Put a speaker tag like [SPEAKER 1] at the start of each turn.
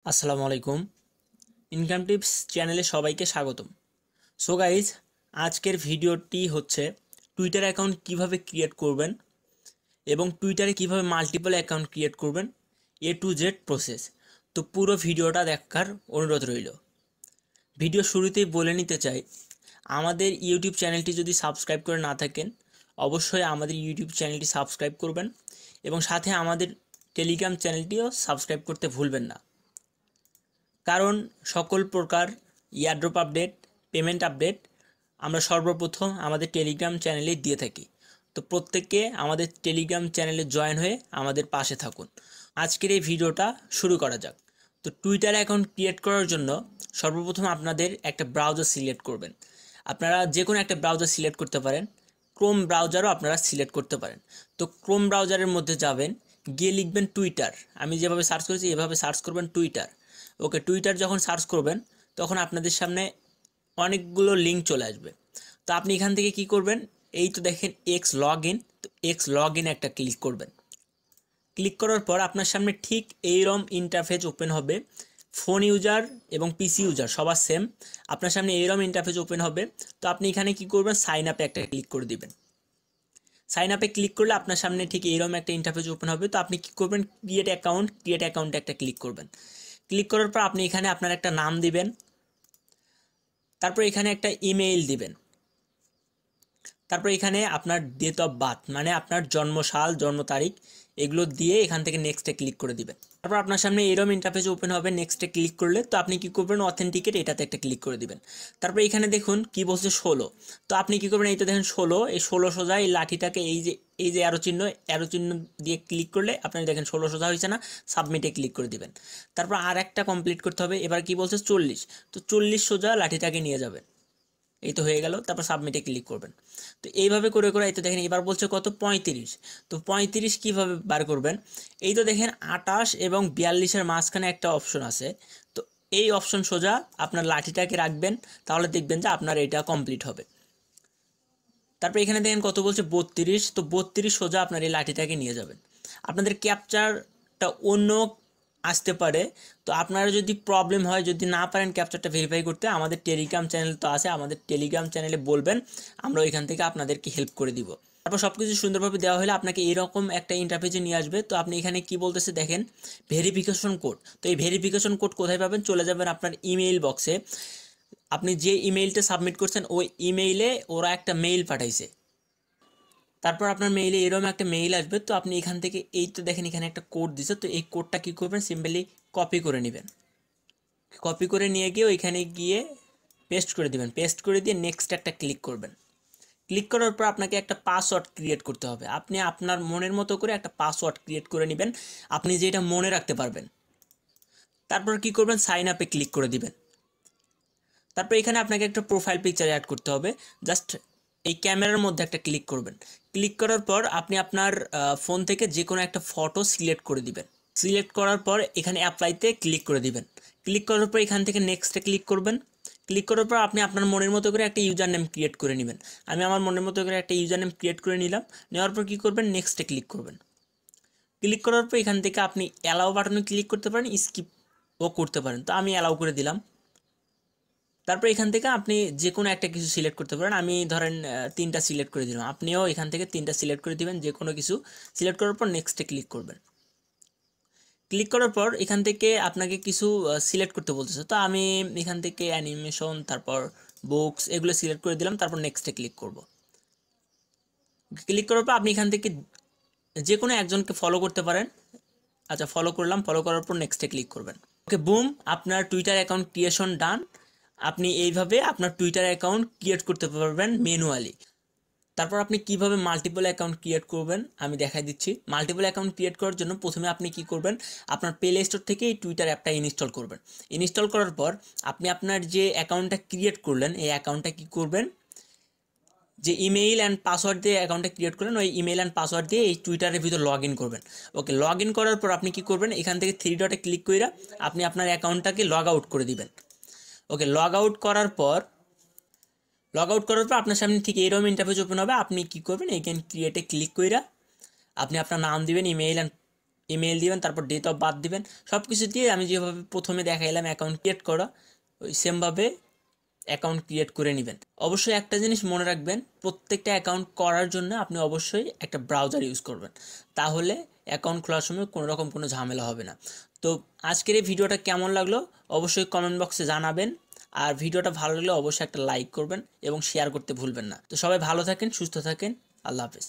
[SPEAKER 1] আসসালামু আলাইকুম। Income tips চ্যানেলে সবাইকে স্বাগতম। সো গাইজ, আজকের ভিডিওটি হচ্ছে টুইটার অ্যাকাউন্ট কিভাবে ক্রিয়েট করবেন এবং টুইটারে কিভাবে মাল্টিপল অ্যাকাউন্ট ক্রিয়েট করবেন, A to Z প্রসেস। তো পুরো ভিডিওটা দেখার অনুরোধ রইল। ভিডিও শুরুতেই বলে নিতে চাই, আমাদের ইউটিউব চ্যানেলটি যদি সাবস্ক্রাইব করে না থাকেন, অবশ্যই আমাদের ইউটিউব চ্যানেলটি সাবস্ক্রাইব করবেন এবং সাথে আমাদের টেলিগ্রাম চ্যানেলটিও সাবস্ক্রাইব করতে ভুলবেন না। কারণ সকল প্রকার ইয়ারড্রপ আপডেট, পেমেন্ট আপডেট আমরা সর্বপ্রথম আমাদের টেলিগ্রাম চ্যানেলেই দিয়ে থাকি। তো প্রত্যেককে আমাদের টেলিগ্রাম চ্যানেলে জয়েন হয়ে আমাদের পাশে থাকুন। আজকের এই ভিডিওটা শুরু করা যাক। তো টুইটার অ্যাকাউন্ট ক্রিয়েট করার জন্য সর্বপ্রথম আপনাদের একটা ব্রাউজার সিলেক্ট করবেন। আপনারা যে কোনো একটা ব্রাউজার সিলেক্ট করতে পারেন, ক্রোম ব্রাউজারও আপনারা সিলেক্ট করতে পারেন। তো ক্রোম ব্রাউজারের মধ্যে যাবেন, গিয়ে লিখবেন টুইটার। আমি যেভাবে সার্চ করেছি এভাবে সার্চ করবেন টুইটার। ওকে, টুইটার যখন সার্চ করবেন তখন আপনাদের সামনে অনেকগুলো লিঙ্ক চলে আসবে। তো আপনি এখান থেকে কি করবেন, এই তো দেখেন এক্স লগ ইন, তো এক্স লগ ইন একটা ক্লিক করবেন। ক্লিক করার পর আপনার সামনে ঠিক এইরকম ইন্টারফেস ওপেন হবে। ফোন ইউজার এবং পিসি ইউজার সবার সেম, আপনার সামনে এইরকম ইন্টারফেস ওপেন হবে। তো আপনি এখানে কি করবেন, সাইন আপে একটা ক্লিক করে দিবেন। সাইন আপে ক্লিক করলে আপনার সামনে ঠিক এইরকম একটা ইন্টারফেস ওপেন হবে। তো আপনি কি করবেন, ক্রিয়েট অ্যাকাউন্টে একটা ক্লিক করবেন। ক্লিক করার পর আপনি এখানে আপনার একটা নাম দিবেন, তারপর এখানে একটা ইমেইল দিবেন, তারপর এখানে আপনার ডেট অফ বার্থ মানে আপনার জন্মসাল, জন্ম তারিখ এগুলো দিয়ে এখান থেকে নেক্সটে ক্লিক করে দিবেন। তারপর আপনার সামনে এরকম ইন্টারফেস ওপেন হবে। নেক্সটে ক্লিক করলে তো আপনি কি করবেন, অথেন্টিকেট এটাতে একটা ক্লিক করে দিবেন। তারপর এখানে দেখুন কি বলছে 16। তো আপনি কি করবেন, এই তো দেখেন 16, এই 16 সোজা এই লাঠিটাকে এই যে অ্যারো চিহ্ন দিয়ে ক্লিক করলে আপনি দেখেন 16 সোজা হয়েছে না, সাবমিটে ক্লিক করে দিবেন। তারপর আর একটা কমপ্লিট করতে হবে। এবার কি বলছে 40, তো 40 সোজা লাঠিটাকে নিয়ে যাবেন। এই তো হয়ে গেল, তারপর সাবমিটে ক্লিক করবেন। তো এইভাবে করে করে এই তো দেখেন এবার বলছে কত 35। তো 35 কীভাবে বার করবেন, এই তো দেখেন 28 এবং 42-এর মাঝখানে একটা অপশন আছে। তো এই অপশন সোজা আপনার লাঠিটাকে রাখবেন, তাহলে দেখবেন যে আপনার এটা কমপ্লিট হবে। তারপর এখানে দেখেন কত বলছে 32, তো 32 সোজা আপনার এই লাঠিটাকে নিয়ে যাবেন। আপনাদের ক্যাপচারটা অন্য আসতে পারে, তো আপনারা যদি প্রবলেম হয়, যদি না পারেন ক্যাপচারটা ভেরিফাই করতে, আমাদের টেলিগ্রাম চ্যানেল তো আছে, আমাদের টেলিগ্রাম চ্যানেলে বলবেন, আমরা ওইখান থেকে আপনাদেরকে হেল্প করে দিব। তারপর সব কিছু সুন্দরভাবে দেওয়া হলে আপনাকে এরকম একটা ইন্টারফেসে নিয়ে আসবে। তো আপনি এখানে কি বলতেছে দেখেন, ভেরিফিকেশন কোড। তো এই ভেরিফিকেশন কোড কোথায় পাবেন, চলে যাবেন আপনার ইমেইল বক্সে। আপনি যে ইমেইলটা সাবমিট করছেন ওই ইমেইলে ওরা একটা মেইল পাঠাইছে। তারপর আপনার মেইলে এরকম একটা মেইল আসবে। তো আপনি এখান থেকে এই তো দেখেন এখানে একটা কোড দিছে, তো এই কোডটা কী করবেন, সিম্পলি কপি করে নেবেন। কপি করে নিয়ে গিয়ে ওইখানে গিয়ে পেস্ট করে দেবেন। পেস্ট করে দিয়ে নেক্সট একটা ক্লিক করবেন। ক্লিক করার পর আপনাকে একটা পাসওয়ার্ড ক্রিয়েট করতে হবে। আপনি আপনার মনের মতো করে একটা পাসওয়ার্ড ক্রিয়েট করে নেবেন, আপনি যেটা মনে রাখতে পারবেন। তারপর কি করবেন, সাইন আপে ক্লিক করে দিবেন। তারপর এখানে আপনাকে একটা প্রোফাইল পিকচার অ্যাড করতে হবে। জাস্ট এই ক্যামেরার মধ্যে একটা ক্লিক করবেন। ক্লিক করার পর আপনি আপনার ফোন থেকে যে কোনো একটা ফটো সিলেক্ট করে দিবেন। সিলেক্ট করার পর এখানে অ্যাপ্লাইতে ক্লিক করে দিবেন। ক্লিক করার পর এখান থেকে নেক্সটে ক্লিক করবেন। ক্লিক করার পর আপনি আপনার মনের মতো করে একটা ইউজার নেম ক্রিয়েট করে নেবেন। আমি আমার মনের মতো করে একটা ইউজার নেম ক্রিয়েট করে নিলাম। নেওয়ার পর কী করবেন, নেক্সটে ক্লিক করবেন। ক্লিক করার পর এখান থেকে আপনি অ্যালাউ বাটনে ক্লিক করতে পারেন, স্কিপও করতে পারেন। তো আমি অ্যালাউ করে দিলাম। তারপর এখান থেকে আপনি যে কোনো একটা কিছু সিলেক্ট করতে পারেন। আমি ধরেন 3টা সিলেক্ট করে দিলাম, আপনিও এখান থেকে 3টা সিলেক্ট করে দিবেন। যে কোনো কিছু সিলেক্ট করার পর নেক্সটে ক্লিক করবেন। ক্লিক করার পর এখান থেকে আপনাকে কিছু সিলেক্ট করতে বলতেছে। তো আমি এখান থেকে অ্যানিমেশন, তারপর বুকস এগুলো সিলেক্ট করে দিলাম। তারপর নেক্সটে ক্লিক করব। ক্লিক করার পর আপনি এখান থেকে যে কোনো একজনকে ফলো করতে পারেন। আচ্ছা, ফলো করলাম। ফলো করার পর নেক্সটে ক্লিক করবেন। ওকে, বুম, আপনার টুইটার অ্যাকাউন্ট ক্রিয়েশন ডান। আপনি এইভাবে আপনার টুইটার অ্যাকাউন্ট ক্রিয়েট করতে পারবেন ম্যানুয়ালি। তারপর আপনি কিভাবে মাল্টিপল অ্যাকাউন্ট ক্রিয়েট করবেন আমি দেখাই দিচ্ছি। মাল্টিপল অ্যাকাউন্ট ক্রিয়েট করার জন্য প্রথমে আপনি কি করবেন, আপনার প্লে স্টোর থেকে এই টুইটার অ্যাপটা ইনস্টল করবেন। ইনস্টল করার পর আপনি আপনার যে অ্যাকাউন্টটা ক্রিয়েট করলেন এই অ্যাকাউন্টটা কি করবেন, যে ইমেইল অ্যান্ড পাসওয়ার্ড দিয়ে অ্যাকাউন্টটা ক্রিয়েট করলেন ওই ইমেইল অ্যান্ড পাসওয়ার্ড দিয়ে এই টুইটারের ভিতর লগ ইন করবেন। ওকে, লগ ইন করার পর আপনি কি করবেন, এখান থেকে 3 ডটে ক্লিক করে আপনি আপনার অ্যাকাউন্টটাকে লগ আউট করে দিবেন। ওকে, লগ আউট করার পর আপনার সামনে ঠিক এইরকম ইন্টারফেস ওপেন হবে। আপনি কি করবেন, এইখানে ক্রিয়েটে ক্লিক কইরা আপনি আপনার নাম দিবেন, ইমেইল অ্যান্ড ইমেল দিবেন, তারপর ডেট অফ বার্থ দিবেন, সব কিছু দিয়ে আমি যেভাবে প্রথমে দেখাইলাম অ্যাকাউন্ট ক্রিয়েট করা, ওই সেমভাবে অ্যাকাউন্ট ক্রিয়েট করে নেবেন। অবশ্যই একটা জিনিস মনে রাখবেন, প্রত্যেকটা অ্যাকাউন্ট করার জন্য আপনি অবশ্যই একটা ব্রাউজার ইউজ করবেন, তাহলে অ্যাকাউন্ট খোলার সময় কোনো রকম কোনো ঝামেলা হবে না। তো আজকের এই ভিডিওটা কেমন লাগলো অবশ্যই কমেন্ট বক্সে জানাবেন, আর ভিডিওটা ভালো লাগলে অবশ্যই একটা লাইক করবেন এবং শেয়ার করতে ভুলবেন না। তো সবাই ভালো থাকেন, সুস্থ থাকেন, আল্লাহ হাফেজ।